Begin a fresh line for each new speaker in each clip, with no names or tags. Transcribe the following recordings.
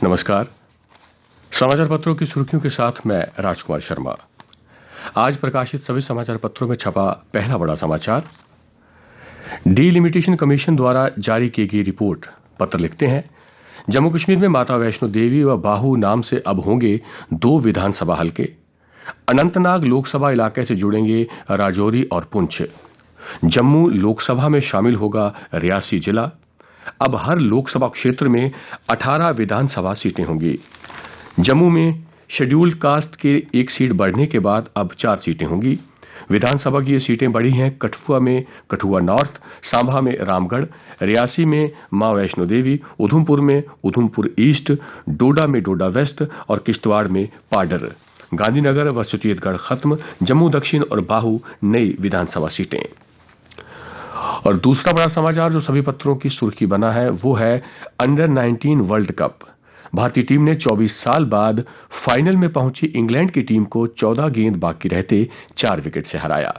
नमस्कार। समाचार पत्रों की सुर्खियों के साथ मैं राजकुमार शर्मा। आज प्रकाशित सभी समाचार पत्रों में छपा पहला बड़ा समाचार। डीलिमिटेशन कमीशन द्वारा जारी की गई रिपोर्ट। पत्र लिखते हैं, जम्मू कश्मीर में माता वैष्णो देवी व बाहू नाम से अब होंगे 2 विधानसभा हलके। अनंतनाग लोकसभा इलाके से जुड़ेंगे राजौरी और पुंछ। जम्मू लोकसभा में शामिल होगा रियासी जिला। अब हर लोकसभा क्षेत्र में 18 विधानसभा सीटें होंगी। जम्मू में शेड्यूल्ड कास्ट के 1 सीट बढ़ने के बाद अब 4 सीटें होंगी। विधानसभा की ये सीटें बढ़ी हैं कठुआ में कठुआ नॉर्थ, सांभा में रामगढ़, रियासी में मां वैष्णो देवी, उधमपुर में उधमपुर ईस्ट, डोडा में डोडा वेस्ट और किश्तवाड़ में पाडर। गांधीनगर व सुचेतगढ़ खत्म। जम्मू दक्षिण और बाहू नई विधानसभा सीटें। और दूसरा बड़ा समाचार जो सभी पत्रों की सुर्खी बना है वो है अंडर 19 वर्ल्ड कप। भारतीय टीम ने 24 साल बाद फाइनल में पहुंची इंग्लैंड की टीम को 14 गेंद बाकी रहते 4 विकेट से हराया।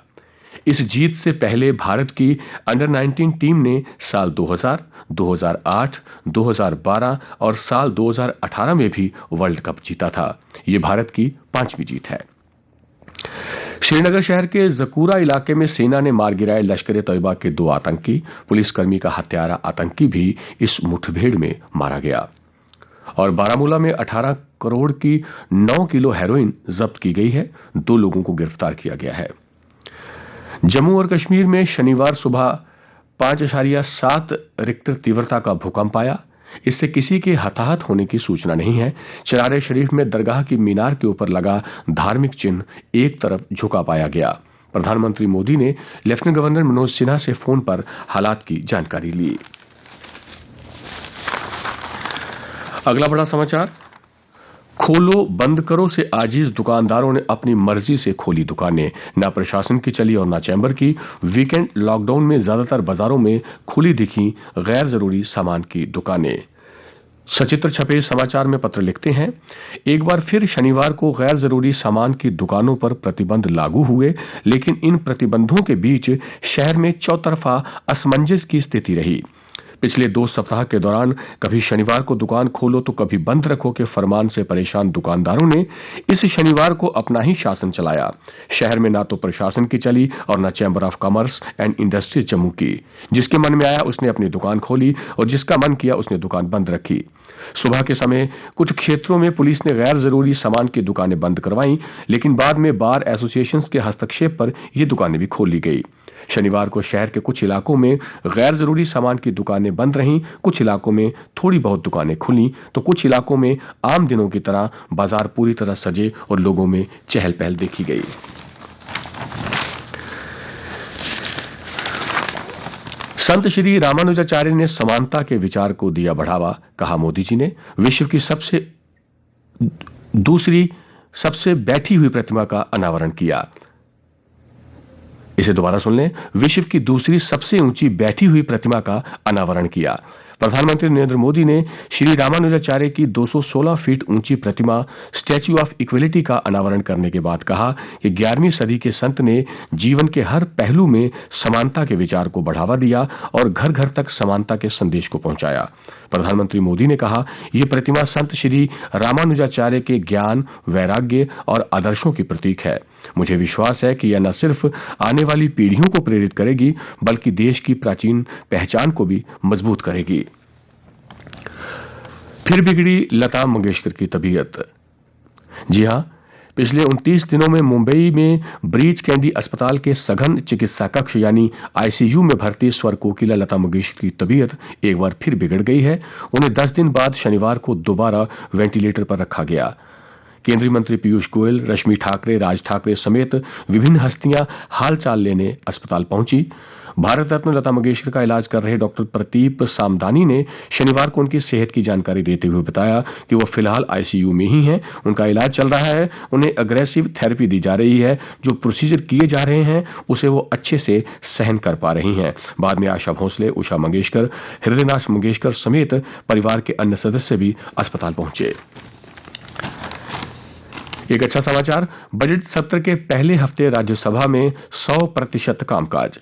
इस जीत से पहले भारत की अंडर 19 टीम ने साल 2000, 2008, 2012 और साल 2018 में भी वर्ल्ड कप जीता था। ये भारत की 5वीं जीत है। श्रीनगर शहर के जकूरा इलाके में सेना ने मार गिराए लश्कर-ए-तैयबा के 2 आतंकी। पुलिसकर्मी का हत्यारा आतंकी भी इस मुठभेड़ में मारा गया। और बारामूला में 18 करोड़ की 9 किलो हेरोइन जब्त की गई है। 2 लोगों को गिरफ्तार किया गया है। जम्मू और कश्मीर में शनिवार सुबह 5.7 रिक्टर तीव्रता का भूकंप आया। इससे किसी के हताहत होने की सूचना नहीं है। चरार शरीफ में दरगाह की मीनार के ऊपर लगा धार्मिक चिन्ह एक तरफ झुका पाया गया। प्रधानमंत्री मोदी ने लेफ्टिनेंट गवर्नर मनोज सिन्हा से फोन पर हालात की जानकारी ली। अगला बड़ा समाचार, खोलो बंद करो से आजीज दुकानदारों ने अपनी मर्जी से खोली दुकानें। ना प्रशासन की चली और ना चैंबर की। वीकेंड लॉकडाउन में ज्यादातर बाजारों में खुली दिखी गैर जरूरी सामान की दुकानें। सचित्र छपे समाचार में पत्र लिखते हैं, एक बार फिर शनिवार को गैर जरूरी सामान की दुकानों पर प्रतिबंध लागू हुए, लेकिन इन प्रतिबंधों के बीच शहर में चौतरफा असमंजस की स्थिति रही। पिछले 2 सप्ताह के दौरान कभी शनिवार को दुकान खोलो तो कभी बंद रखो के फरमान से परेशान दुकानदारों ने इस शनिवार को अपना ही शासन चलाया। शहर में ना तो प्रशासन की चली और ना chamber of commerce and industries Jammu की। जिसके मन में आया उसने अपनी दुकान खोली और जिसका मन किया उसने दुकान बंद रखी। सुबह के समय कुछ क्षेत्रों में पुलिस ने गैर जरूरी सामान की दुकानें बंद करवाईं, लेकिन बाद में बार एसोसिएशन के हस्तक्षेप पर ये दुकानें भी खोल ली गई। शनिवार को शहर के कुछ इलाकों में गैर जरूरी सामान की दुकानें बंद रहीं, कुछ इलाकों में थोड़ी बहुत दुकानें खुली तो कुछ इलाकों में आम दिनों की तरह बाजार पूरी तरह सजे और लोगों में चहल पहल देखी गई। संत श्री रामानुजाचार्य ने समानता के विचार को दिया बढ़ावा। कहा, मोदी जी ने विश्व की सबसे बैठी हुई प्रतिमा का अनावरण किया। इसे दोबारा सुन लें। विश्व की दूसरी सबसे ऊंची बैठी हुई प्रतिमा का अनावरण किया। प्रधानमंत्री नरेंद्र मोदी ने श्री रामानुजाचार्य की 216 फीट ऊंची प्रतिमा स्टैच्यू ऑफ इक्वलिटी का अनावरण करने के बाद कहा कि 11वीं सदी के संत ने जीवन के हर पहलू में समानता के विचार को बढ़ावा दिया और घर घर तक समानता के संदेश को पहुंचाया। प्रधानमंत्री मोदी ने कहा, यह प्रतिमा संत श्री रामानुजाचार्य के ज्ञान, वैराग्य और आदर्शों की प्रतीक है। मुझे विश्वास है कि यह न सिर्फ आने वाली पीढ़ियों को प्रेरित करेगी बल्कि देश की प्राचीन पहचान को भी मजबूत करेगी। फिर बिगड़ी लता मंगेशकर की तबीयत। जी हां, पिछले 29 दिनों में मुंबई में ब्रीच कैंडी अस्पताल के सघन चिकित्सा कक्ष यानी आईसीयू में भर्ती स्वर कोकिला लता मंगेशकर की तबीयत एक बार फिर बिगड़ गई है। उन्हें 10 दिन बाद शनिवार को दोबारा वेंटिलेटर पर रखा गया। केंद्रीय मंत्री पीयूष गोयल, रश्मि ठाकरे, राज ठाकरे समेत विभिन्न हस्तियां हालचाल लेने अस्पताल पहुंची। भारत रत्न लता मंगेशकर का इलाज कर रहे डॉक्टर प्रदीप सामदानी ने शनिवार को उनकी सेहत की जानकारी देते हुए बताया कि वो फिलहाल आईसीयू में ही हैं। उनका इलाज चल रहा है। उन्हें अग्रेसिव थेरेपी दी जा रही है। जो प्रोसीजर किए जा रहे हैं उसे वो अच्छे से सहन कर पा रही हैं। बाद में आशा भोसले, उषा मंगेशकर, हृदयनाथ मंगेशकर समेत परिवार के अन्य सदस्य भी अस्पताल पहुंचे। एक अच्छा समाचार, बजट सत्र के पहले हफ्ते राज्यसभा में 100% कामकाज।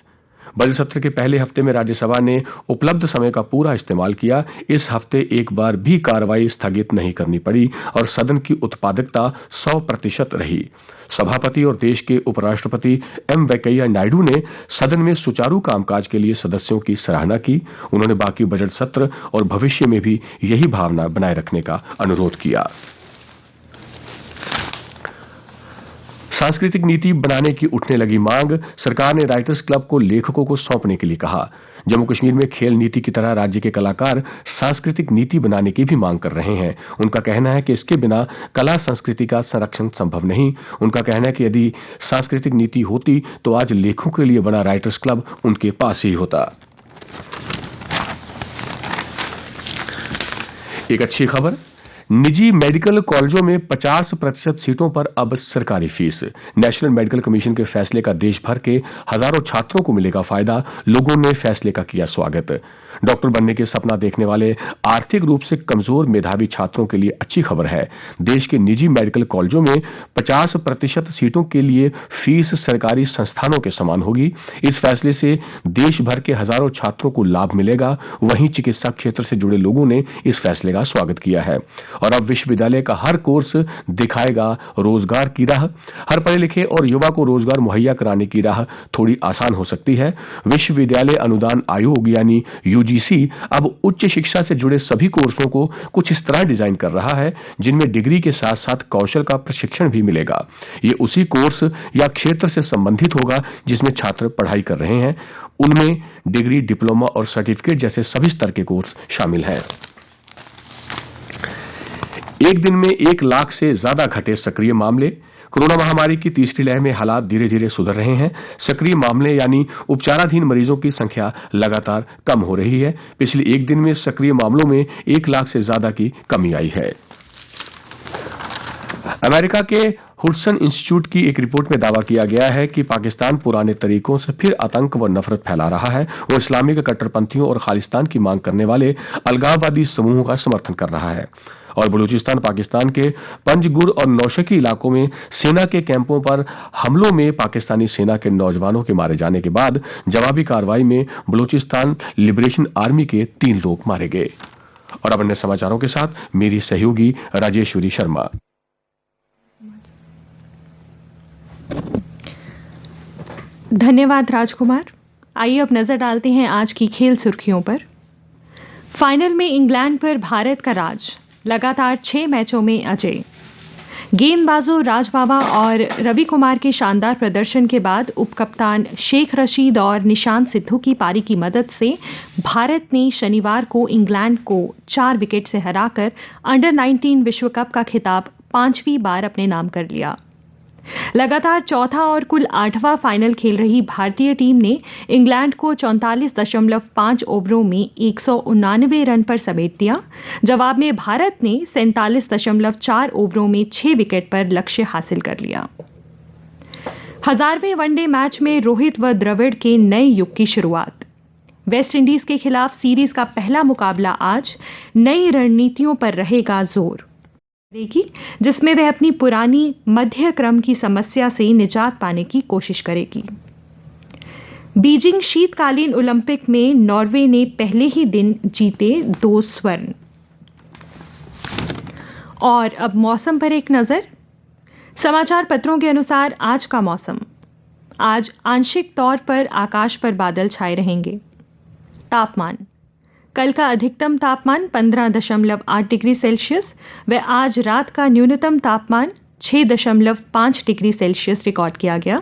बजट सत्र के पहले हफ्ते में राज्यसभा ने उपलब्ध समय का पूरा इस्तेमाल किया। इस हफ्ते एक बार भी कार्रवाई स्थगित नहीं करनी पड़ी और सदन की उत्पादकता 100% रही। सभापति और देश के उपराष्ट्रपति एम वेंकैया नायडू ने सदन में सुचारू कामकाज के लिए सदस्यों की सराहना की। उन्होंने बाकी बजट सत्र और भविष्य में भी यही भावना बनाए रखने का अनुरोध किया। सांस्कृतिक नीति बनाने की उठने लगी मांग। सरकार ने राइटर्स क्लब को लेखकों को सौंपने के लिए कहा। जम्मू कश्मीर में खेल नीति की तरह राज्य के कलाकार सांस्कृतिक नीति बनाने की भी मांग कर रहे हैं। उनका कहना है कि इसके बिना कला संस्कृति का संरक्षण संभव नहीं। उनका कहना है कि यदि सांस्कृतिक नीति होती तो आज लेखकों के लिए बना राइटर्स क्लब उनके पास ही होता। एक अच्छी खबर, निजी मेडिकल कॉलेजों में 50% सीटों पर अब सरकारी फीस। नेशनल मेडिकल कमीशन के फैसले का देश भर के हजारों छात्रों को मिलेगा फायदा। लोगों ने फैसले का किया स्वागत। डॉक्टर बनने के सपना देखने वाले आर्थिक रूप से कमजोर मेधावी छात्रों के लिए अच्छी खबर है। देश के निजी मेडिकल कॉलेजों में 50% सीटों के लिए फीस सरकारी संस्थानों के समान होगी। इस फैसले से देश भर के हजारों छात्रों को लाभ मिलेगा। वहीं चिकित्सा क्षेत्र से जुड़े लोगों ने इस फैसले का स्वागत किया है और अब विश्वविद्यालय का हर कोर्स दिखाएगा रोजगार की राह। हर पढ़े लिखे और युवा को रोजगार मुहैया कराने की राह थोड़ी आसान हो सकती है। विश्वविद्यालय अनुदान आयोग यानी यूजीसी अब उच्च शिक्षा से जुड़े सभी कोर्सों को कुछ इस तरह डिजाइन कर रहा है जिनमें डिग्री के साथ साथ कौशल का प्रशिक्षण भी मिलेगा। ये उसी कोर्स या क्षेत्र से संबंधित होगा जिसमें छात्र पढ़ाई कर रहे हैं। उनमें डिग्री, डिप्लोमा और सर्टिफिकेट जैसे सभी स्तर के कोर्स शामिल हैं। एक दिन में 1 लाख से ज्यादा घटे सक्रिय मामले। कोरोना महामारी की तीसरी लहर में हालात धीरे धीरे सुधर रहे हैं। सक्रिय मामले यानी उपचाराधीन मरीजों की संख्या लगातार कम हो रही है। पिछले एक दिन में सक्रिय मामलों में 1 लाख से ज्यादा की कमी आई है। अमेरिका के हुडसन इंस्टीट्यूट की एक रिपोर्ट में दावा किया गया है कि पाकिस्तान पुराने तरीकों से फिर आतंक व नफरत फैला रहा है और इस्लामिक कट्टरपंथियों और खालिस्तान की मांग करने वाले अलगाववादी समूहों का समर्थन कर रहा है। और बलूचिस्तान पाकिस्तान के पंजगुर और नौशकी इलाकों में सेना के कैंपों पर हमलों में पाकिस्तानी सेना के नौजवानों के मारे जाने के बाद जवाबी कार्रवाई में बलूचिस्तान लिबरेशन आर्मी के 3 लोग मारे गए। और अब अन्य समाचारों के साथ मेरी सहयोगी राजेश्वरी शर्मा।
धन्यवाद राजकुमार। आइए अब नजर डालते हैं आज की खेल सुर्खियों पर। फाइनल में इंग्लैंड पर भारत का राज, लगातार 6 मैचों में अजय। गेंदबाजों राज बाबा और रवि कुमार के शानदार प्रदर्शन के बाद उपकप्तान शेख रशीद और निशांत सिद्धू की पारी की मदद से भारत ने शनिवार को इंग्लैंड को 4 विकेट से हराकर अंडर 19 विश्व कप का खिताब 5वीं बार अपने नाम कर लिया। लगातार चौथा और कुल 8वां फाइनल खेल रही भारतीय टीम ने इंग्लैंड को 44.5 ओवरों में 189 रन पर समेट दिया। जवाब में भारत ने 47.4 ओवरों में 6 विकेट पर लक्ष्य हासिल कर लिया। 1000वें वनडे मैच में रोहित व द्रविड़ के नए युग की शुरुआत। वेस्ट इंडीज के खिलाफ सीरीज का पहला मुकाबला आज नई रणनीतियों पर रहेगा जोर, जिसमें वह अपनी पुरानी मध्य क्रम की समस्या से निजात पाने की कोशिश करेगी। बीजिंग शीतकालीन ओलंपिक में नॉर्वे ने पहले ही दिन जीते 2 स्वर्ण। और अब मौसम पर एक नजर। समाचार पत्रों के अनुसार आज का मौसम। आज आंशिक तौर पर आकाश पर बादल छाए रहेंगे। तापमान, कल का अधिकतम तापमान 15.8 डिग्री सेल्सियस व आज रात का न्यूनतम तापमान 6.5 डिग्री सेल्सियस रिकॉर्ड किया गया।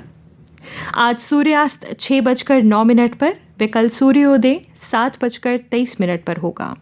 आज सूर्यास्त 6:09 पर व कल सूर्योदय 7:23 पर होगा।